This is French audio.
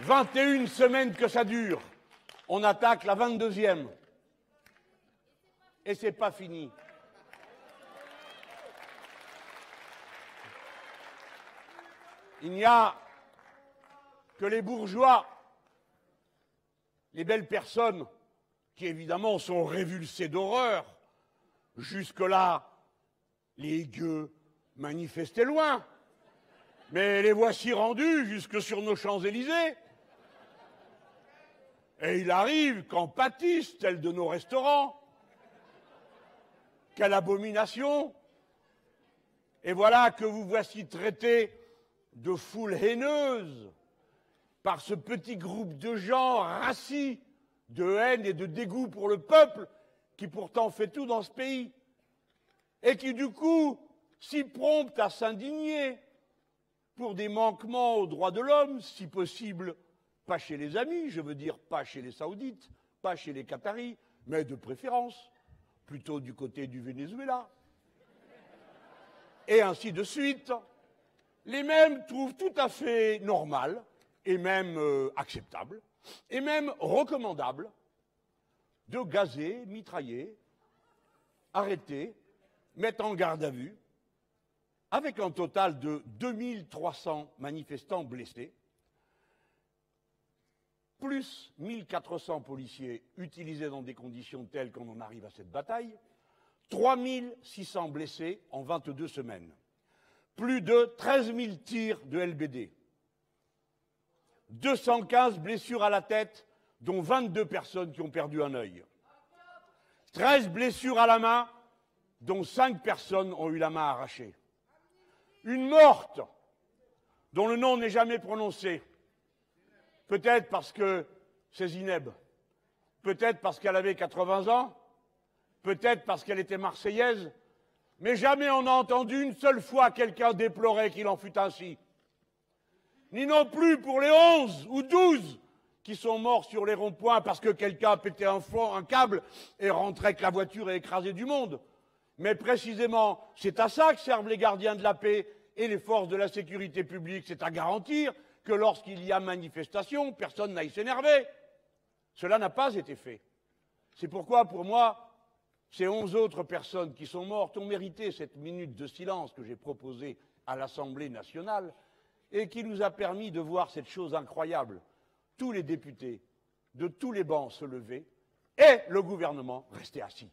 21 semaines que ça dure. On attaque la 22e. Et c'est pas fini. Il n'y a que les bourgeois, les belles personnes, qui évidemment sont révulsées d'horreur. Jusque-là, les gueux manifestaient loin. Mais les voici rendus jusque sur nos Champs-Élysées. Et il arrive qu'en pâtissent, tels de nos restaurants. Quelle abomination! Et voilà que vous voici traités de foule haineuse par ce petit groupe de gens rassis de haine et de dégoût pour le peuple qui pourtant fait tout dans ce pays et qui du coup s'y prompte à s'indigner pour des manquements aux droits de l'homme, si possible pas chez les amis, je veux dire pas chez les Saoudites, pas chez les Qataris, mais de préférence plutôt du côté du Venezuela. Et ainsi de suite. Les mêmes trouvent tout à fait normal, et même acceptable, et même recommandable, de gazer, mitrailler, arrêter, mettre en garde à vue, avec un total de 2300 manifestants blessés, plus 1400 policiers utilisés dans des conditions telles qu'on en arrive à cette bataille, 3600 blessés en 22 semaines. Plus de 13 000 tirs de LBD, 215 blessures à la tête, dont 22 personnes qui ont perdu un œil, 13 blessures à la main, dont 5 personnes ont eu la main arrachée, une morte dont le nom n'est jamais prononcé, peut-être parce que c'est Zineb, peut-être parce qu'elle avait 80 ans, peut-être parce qu'elle était marseillaise, mais jamais on n'a entendu une seule fois quelqu'un déplorer qu'il en fût ainsi. Ni non plus pour les 11 ou 12 qui sont morts sur les ronds-points parce que quelqu'un a pété un câble et rentrait avec la voiture et écrasé du monde. Mais précisément, c'est à ça que servent les gardiens de la paix et les forces de la sécurité publique, c'est à garantir que lorsqu'il y a manifestation, personne n'aille s'énerver. Cela n'a pas été fait. C'est pourquoi, pour moi, ces 11 autres personnes qui sont mortes ont mérité cette minute de silence que j'ai proposée à l'Assemblée nationale et qui nous a permis de voir cette chose incroyable. Tous les députés de tous les bancs se lever et le gouvernement restait assis.